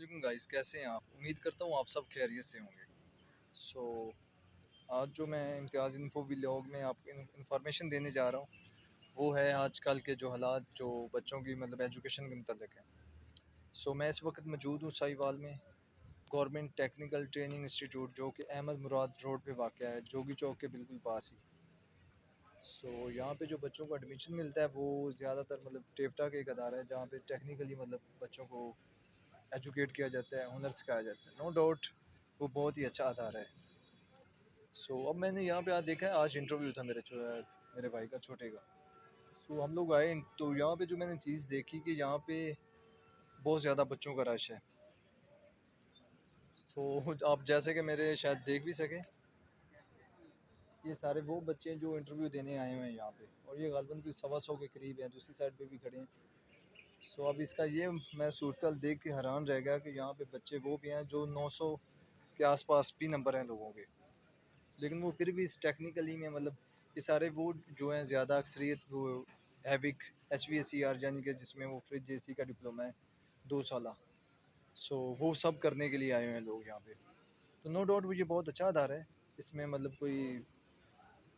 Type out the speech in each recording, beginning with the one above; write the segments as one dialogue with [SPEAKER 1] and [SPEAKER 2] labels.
[SPEAKER 1] वालेकुम गाइस, कैसे हैं आप? उम्मीद करता हूँ आप सब खैरियत से होंगे। सो आज जो मैं इम्तियाज़ इन्फो व्लॉग में आपको इंफॉर्मेशन देने जा रहा हूँ, वो है आजकल के जो हालात जो बच्चों की मतलब एजुकेशन के मुतल्लिक है। मैं इस वक्त मौजूद हूँ साहिवाल में, गवर्नमेंट टेक्निकल ट्रेनिंग इंस्टीट्यूट जो कि अहमद मुराद रोड पे वाक़या है, जोगी चौक के बिल्कुल पास ही। यहाँ पे जो बच्चों को एडमिशन मिलता है वो ज़्यादातर मतलब टेफ्टा का एक अदारा है जहाँ पे टेक्निकली मतलब बच्चों को एजुकेट किया जाता है, हुनर सिखाया जाता है। नो डाउट वो बहुत ही अच्छा अदारा है। अब मैंने यहाँ पे आज देखा है, आज इंटरव्यू था मेरे भाई का, छोटे का। हम लोग आए तो यहाँ पे जो मैंने चीज़ देखी कि यहाँ पे बहुत ज़्यादा बच्चों का रश है। आप जैसे कि मेरे शायद देख भी सकें, ये सारे वो बच्चे हैं जो इंटरव्यू देने आए हुए हैं यहाँ पे, और ये गालबन कोई 125 के करीब हैं, दूसरी साइड पे भी खड़े हैं। अब इसका ये मैं सूरत देख के हैरान रह गया कि यहाँ पे बच्चे वो भी हैं जो 900 के आसपास भी नंबर हैं लोगों के, लेकिन वो फिर भी इस टेक्निकली में मतलब ये सारे वो जो हैं ज़्यादा अक्सरियत वो हैविक HVACR यानी कि जिसमें वो फ्रिज AC का डिप्लोमा है 2 साल। वो सब करने के लिए आए हुए हैं लोग यहाँ पे। तो नो डाउट मुझे बहुत अच्छा अदारा है। इसमें मतलब कोई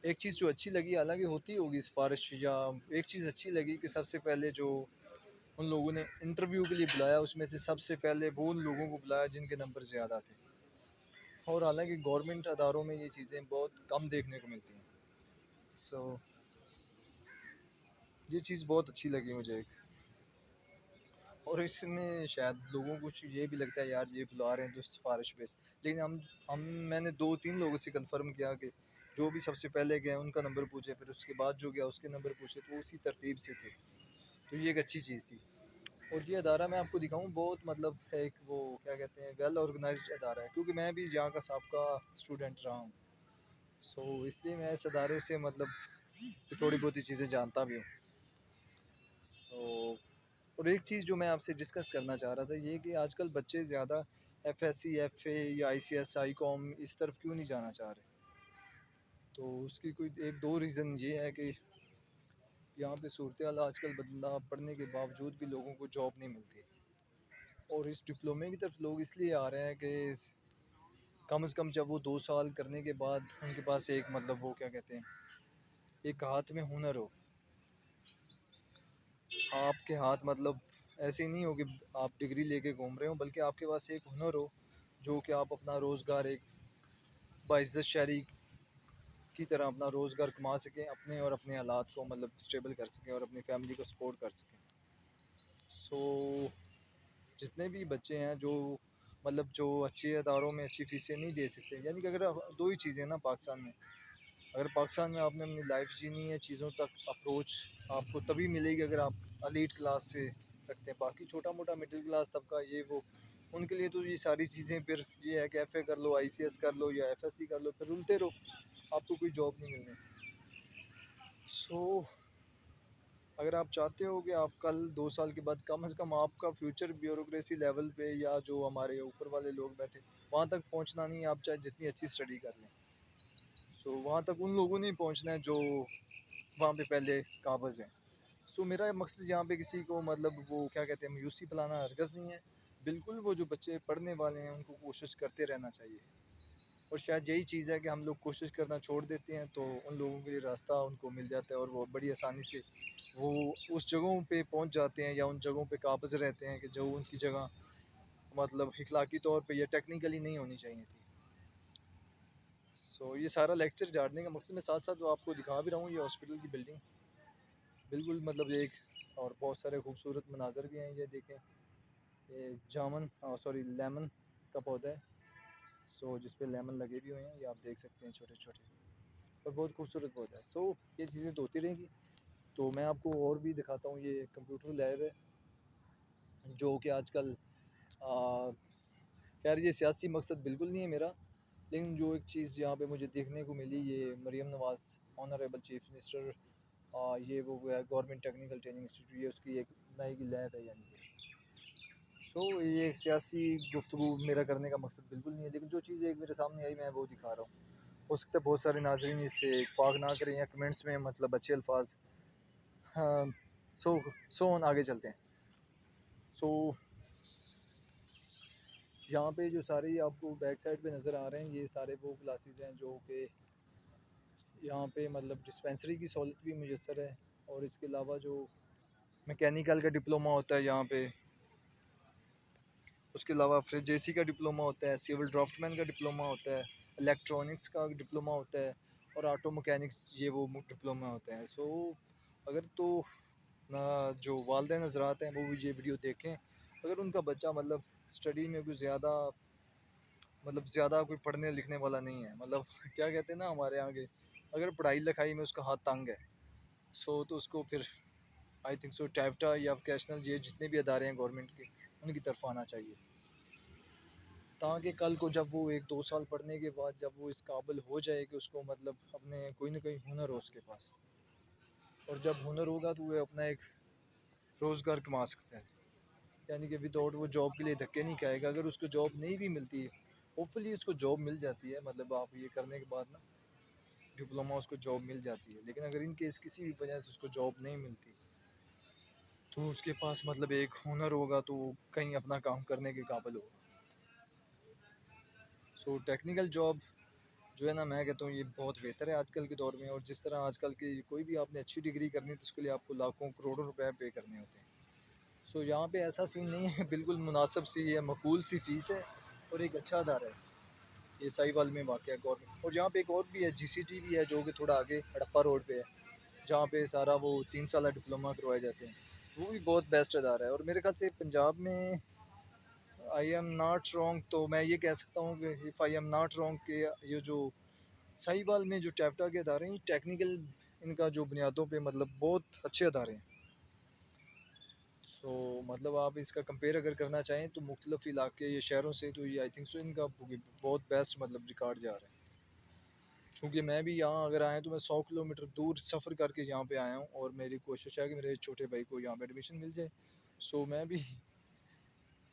[SPEAKER 1] एक चीज़ जो अच्छी लगी, हालांकि होती होगी सिफारिश, या एक चीज़ अच्छी लगी कि सबसे पहले जो उन लोगों ने इंटरव्यू के लिए बुलाया उसमें से सबसे पहले वो उन लोगों को बुलाया जिनके नंबर ज़्यादा थे। और हालांकि गवर्नमेंट अदारों में ये चीज़ें बहुत कम देखने को मिलती हैं। सो ये चीज़ बहुत अच्छी लगी मुझे एक। और इसमें शायद लोगों को कुछ ये भी लगता है यार ये बुला रहे हैं तो सिफारिश बेस, लेकिन हम मैंने 2-3 लोगों से कंफर्म किया कि जो भी सबसे पहले गए उनका नंबर पूछे, फिर उसके बाद जो गया उसके नंबर पूछे, तो उसी तरतीब से थे। तो ये एक अच्छी चीज़ थी। और ये अदारा मैं आपको दिखाऊं, बहुत मतलब है एक वो क्या कहते हैं, वेल ऑर्गेनाइज्ड अदारा है, क्योंकि मैं भी यहाँ का सबका स्टूडेंट रहा हूँ। इसलिए मैं इस अदारे से मतलब थोड़ी बहुत ही चीज़ें जानता भी हूँ। और एक चीज़ जो मैं आपसे डिस्कस करना चाह रहा था, ये कि आजकल बच्चे ज़्यादा FSC FA या ICS ICOM इस तरफ क्यों नहीं जाना चाह रहे? तो उसकी कोई एक दो रीज़न ये है कि यहाँ पे सूरत हाल आजकल बंदा पढ़ने के बावजूद भी लोगों को जॉब नहीं मिलती, और इस डिप्लोमे की तरफ लोग इसलिए आ रहे हैं कि कम से कम जब वो 2 साल करने के बाद उनके पास एक मतलब वो क्या कहते हैं, एक हाथ में हुनर हो। आपके हाथ मतलब ऐसे ही नहीं हो कि आप डिग्री लेके घूम रहे हो, बल्कि आपके पास एक हुनर हो जो कि आप अपना रोज़गार एक बाइज़्ज़त शहरी की तरह अपना रोज़गार कमा सकें, अपने और अपने हालात को मतलब स्टेबल कर सकें और अपनी फैमिली को सपोर्ट कर सकें। सो जितने भी बच्चे हैं जो मतलब जो अच्छे अदारों में अच्छी फ़ीसें नहीं दे सकते, यानी कि अगर दो ही चीज़ें हैं ना पाकिस्तान में, अगर पाकिस्तान में आपने अपनी लाइफ जीनी है, चीज़ों तक अप्रोच आपको तभी मिलेगी अगर आप एलीट क्लास से रखते हैं। बाकी छोटा मोटा मिडिल क्लास तबका ये वो, उनके लिए तो ये सारी चीज़ें फिर ये है कि FA कर लो, ICS कर लो या FSC कर लो, फिर रुलते रहो, आपको कोई जॉब नहीं मिलनी। सो अगर आप चाहते हो कि आप कल 2 साल के बाद कम से कम आपका फ्यूचर ब्यूरोक्रेसी लेवल पे या जो हमारे ऊपर वाले लोग बैठे वहाँ तक पहुँचना नहीं है, आप चाहे जितनी अच्छी स्टडी कर लें। वहाँ तक उन लोगों ने पहुँचना है जो वहाँ पे पहले काबज़ हैं। मेरा मकसद यहाँ पे किसी को मतलब वो क्या कहते हैं मायूसी फैलाना हरगज़ नहीं है। बिल्कुल वो जो बच्चे पढ़ने वाले हैं उनको कोशिश करते रहना चाहिए, और शायद यही चीज़ है कि हम लोग कोशिश करना छोड़ देते हैं तो उन लोगों के लिए रास्ता उनको मिल जाता है और वो बड़ी आसानी से वो उस जगहों पे पहुँच जाते हैं या उन जगहों पे काबज़ रहते हैं कि जो उनकी जगह मतलब इखलाकी तौर पे या टेक्निकली नहीं होनी चाहिए थी। ये सारा लेक्चर झाड़ने का मकसद मैं साथ साथ वो आपको दिखा भी रहा हूँ, ये हॉस्पिटल की बिल्डिंग बिल्कुल मतलब एक, और बहुत सारे खूबसूरत मनाजर भी हैं। ये देखें, ये जामन सॉरी लेमन का पौधा है, जिस पे लेमन लगे भी हुए हैं, ये आप देख सकते हैं छोटे छोटे, और बहुत खूबसूरत पौधा है। ये चीज़ें तो होती रहेंगी। तो मैं आपको और भी दिखाता हूँ, ये कंप्यूटर लैब है जो कि आजकल खैर ये सियासी मकसद बिल्कुल नहीं है मेरा, लेकिन जो एक चीज़ यहाँ पे मुझे देखने को मिली, ये मरीम नवाज़ ऑनरेबल चीफ मिनिस्टर, ये वो है गवर्नमेंट टेक्निकल ट्रेनिंग इंस्टीट्यूट, ये उसकी एक नई की लैब है यानी कि। ये एक सियासी गुफ्तगू मेरा करने का मकसद बिल्कुल नहीं है, लेकिन जो चीज़ एक मेरे सामने आई मैं वो दिखा रहा हूँ। हो सकता है बहुत सारे नाजरीन इससे इतफाक़ ना करें या कमेंट्स में मतलब अच्छे अल्फाज। हाँ। सो सो ऑन आगे चलते हैं। सो यहाँ पे जो सारे आपको बैक साइड पे नज़र आ रहे हैं, ये सारे वो क्लासेस हैं जो कि यहाँ पे मतलब डिस्पेंसरी की सहूलत भी मुयसर है। और इसके अलावा जो मैकेनिकल का डिप्लोमा होता है यहाँ पे, उसके अलावा फिर जेसी का डिप्लोमा होता है, सिविल ड्राफ्टमैन का डिप्लोमा होता है, इलेक्ट्रॉनिक्स का डिप्लोमा होता है, और ऑटो मैकेनिक्स ये वो डिप्लोमा होते हैं। सो अगर तो ना जो वालदेन हज़रात हैं वो भी ये वीडियो देखें, अगर उनका बच्चा मतलब स्टडी में कुछ ज़्यादा कोई पढ़ने लिखने वाला नहीं है, मतलब क्या कहते हैं ना हमारे यहाँ के, अगर पढ़ाई लिखाई में उसका हाथ तंग है, सो तो उसको फिर आई थिंक सो टैप्टा या वोकेशनल ये जितने भी अदारे हैं गवर्नमेंट के, उनकी तरफ आना चाहिए, ताकि कल को जब वो 1-2 साल पढ़ने के बाद जब वो इस काबिल हो जाए कि उसको मतलब अपने कोई ना कोई हुनर हो उसके पास, और जब हुनर होगा तो वो अपना एक रोज़गार कमा सकता है। यानी कि विदाउट वो जॉब के लिए धक्के नहीं खाएगा। अगर उसको जॉब नहीं भी मिलती है, होपफुली उसको जॉब मिल जाती है, मतलब आप ये करने के बाद ना डिप्लोमा उसको जॉब मिल जाती है। लेकिन अगर इन केस किसी भी वजह से उसको जॉब नहीं मिलती, तो उसके पास मतलब एक हुनर होगा तो वो कहीं अपना काम करने के काबिल होगा। सो टेक्निकल जॉब जो है ना, मैं कहता हूँ ये बहुत बेहतर है आजकल के दौर में। और जिस तरह आजकल की कोई भी आपने अच्छी डिग्री करनी है तो उसके लिए आपको लाखों करोड़ों रुपए पे करने होते हैं। सो यहाँ पे ऐसा सीन नहीं है, बिल्कुल मुनासिब सी है, मकबूल सी फ़ीस है, और एक अच्छा अदारा है ये साहिवाल में वाक़ है गवर्नमेंट। और यहाँ पे एक और भी है, जीसीटी भी है, जो कि थोड़ा आगे हड़प्पा रोड पे है, जहाँ पे सारा वो 3 साल डिप्लोमा करवाए जाते हैं। वो भी बहुत बेस्ट अदारा है। और मेरे ख्याल से पंजाब में, आई एम नॉट रॉन्ग, तो मैं ये कह सकता हूँ कि if I am not wrong कि ये जो साहिवाल में जो टैप्टा के अदारे हैं, टेक्निकल इनका जो बुनियादों पे मतलब बहुत अच्छे अदारे हैं। सो मतलब आप इसका कंपेयर अगर करना चाहें तो मुख्तलिफ इलाके या शहरों से, तो ये आई थिंक सो इनका बहुत बेस्ट मतलब रिकॉर्ड जा रहा है। चूँकि मैं भी यहाँ अगर आया तो मैं 100 किलोमीटर दूर सफ़र करके यहाँ पे आया हूँ, और मेरी कोशिश है कि मेरे छोटे भाई को यहाँ पे एडमिशन मिल जाए। सो मैं भी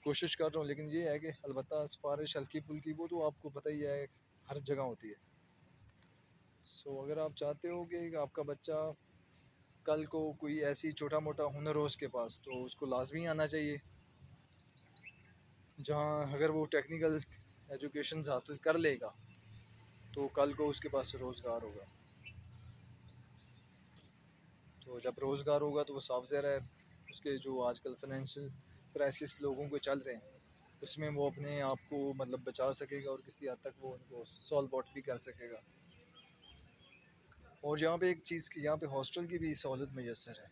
[SPEAKER 1] कोशिश कर रहा हूँ, लेकिन ये है कि अलबत्ता सिफारिश हल्की फुल्की वो तो आपको पता ही है हर जगह होती है। सो अगर आप चाहते हो कि आपका बच्चा कल को कोई ऐसी छोटा मोटा हुनर हो उसके पास, तो उसको लाजमी आना चाहिए, जहाँ अगर वो टेक्निकल एजुकेशन हासिल कर लेगा तो कल को उसके पास रोज़गार होगा। तो जब रोज़गार होगा तो वो साफ ज़ाहिर है उसके जो आजकल फाइनेंशियल क्राइसिस लोगों को चल रहे हैं, उसमें वो अपने आप को मतलब बचा सकेगा, और किसी हद तक वो उनको सॉल्व आउट भी कर सकेगा। और यहाँ पे एक चीज़ की, यहाँ पे हॉस्टल की भी सहूलत मैसर है।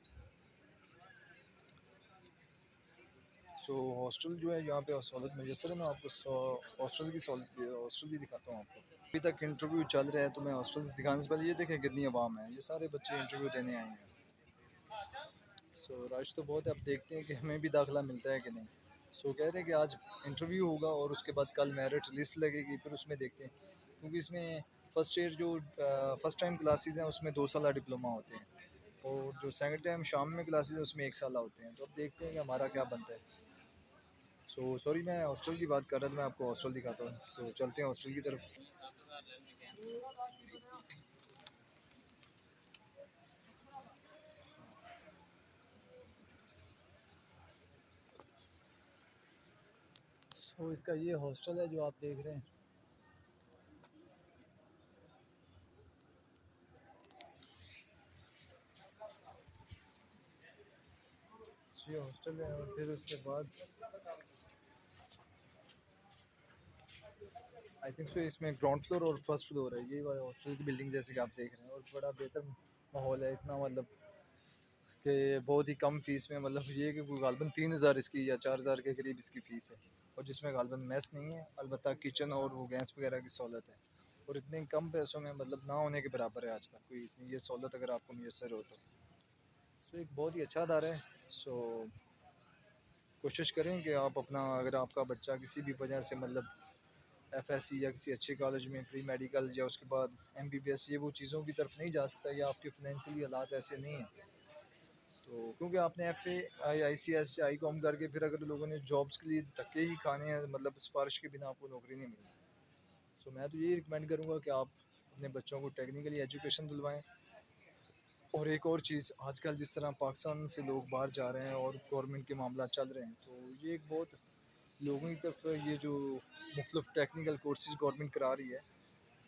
[SPEAKER 1] सो हॉस्टल जो है यहाँ पे सहूलत मैसर है। मैं आपको हॉस्टल की सहूलत हॉस्टल भी दिखाता हूँ आपको। अभी तक इंटरव्यू चल रहा है, तो मैं हॉस्टल्स दिखाने से पहले ये देखें कितनी आवाम है, ये सारे बच्चे इंटरव्यू देने आए हैं। सो रश तो बहुत है, अब देखते हैं कि हमें भी दाखिला मिलता है कि नहीं। सो कह रहे हैं कि आज इंटरव्यू होगा और उसके बाद कल मेरिट लिस्ट लगेगी, फिर उसमें देखते हैं। क्योंकि इसमें फ़र्स्ट ईयर जो फ़र्स्ट टाइम क्लासेस हैं उसमें 2 साल डिप्लोमा होते हैं, और जो सेकंड टाइम शाम में क्लासेस हैं उसमें 1 साल होते हैं। तो अब देखते हैं कि हमारा क्या बनता है। सो सॉरी, मैं हॉस्टल की बात कर रहा था, मैं आपको हॉस्टल दिखाता हूँ, तो चलते हैं हॉस्टल की तरफ। सो इसका ये हॉस्टल है जो आप देख रहे हैं। ये हॉस्टल है, और फिर उसके बाद आई थिंक सो इसमें ग्राउंड फ्लोर और फर्स्ट फ्लोर है, ये वाला हॉस्टल की बिल्डिंग जैसे कि आप देख रहे हैं। और बड़ा बेहतर माहौल है, इतना मतलब कि बहुत ही कम फ़ीस में, मतलब ये कि कोई गालबन 3,000 इसकी या 4,000 के करीब इसकी फ़ीस है। और जिसमें गालबन मेस नहीं है, अलबत्ता किचन और वो गैस वगैरह की सहूलत है। और इतने कम पैसों में मतलब ना होने के बराबर है आजकल कोई इतनी ये सहूलत अगर आपको मैसर हो तो। सो एक बहुत ही अच्छा अदारा है। सो कोशिश करें कि आप अपना, अगर आपका बच्चा किसी भी वजह से मतलब एफएससी या किसी अच्छे कॉलेज में प्री मेडिकल या उसके बाद एमबीबीएस ये वो चीज़ों की तरफ नहीं जा सकता, या आपके फाइनेंशियली हालात ऐसे नहीं हैं, तो क्योंकि आपने F A I C S या आई कॉम करके फिर अगर लोगों ने जॉब्स के लिए धक्के ही खाने हैं, मतलब सिफारिश के बिना आपको नौकरी नहीं मिलनी। सो मैं तो यही रिकमेंड करूँगा कि आप अपने बच्चों को टेक्निकली एजुकेशन दिलवाएं। और एक और चीज़, आजकल जिस तरह पाकिस्तान से लोग बाहर जा रहे हैं और गवर्नमेंट के मामला चल रहे हैं, तो ये एक बहुत लोगों की तरफ ये जो मुख्तलिफ टेक्निकल कोर्सेज गवर्नमेंट करा रही है,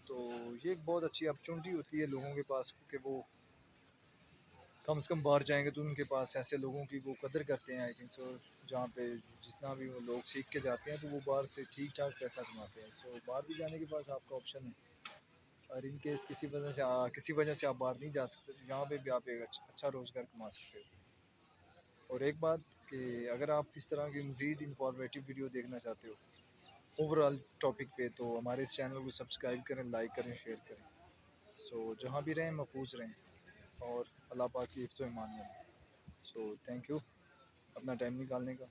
[SPEAKER 1] तो ये एक बहुत अच्छी अपॉर्चुनिटी होती है लोगों के पास कि वो कम से कम बाहर जाएंगे तो उनके पास ऐसे लोगों की वो कदर करते हैं, आई थिंक सो, जहाँ पे जितना भी वो लोग सीख के जाते हैं तो वो बाहर से ठीक ठाक पैसा कमाते हैं। सो बाहर भी जाने के पास आपका ऑप्शन है, और इन केस किसी वजह से आप बाहर नहीं जा सकते तो यहाँ पे भी आप एक अच्छा रोज़गार कमा सकते हो। और एक बात कि अगर आप इस तरह की मज़ीद इंफॉर्मेटिव वीडियो देखना चाहते हो ओवरऑल टॉपिक पे, तो हमारे इस चैनल को सब्सक्राइब करें, लाइक करें, शेयर करें। सो जहाँ भी रहें महफूज रहें और अल्लाह पाक की हिफ्ज़-ओ-ईमान में। सो थैंक यू अपना टाइम निकालने का।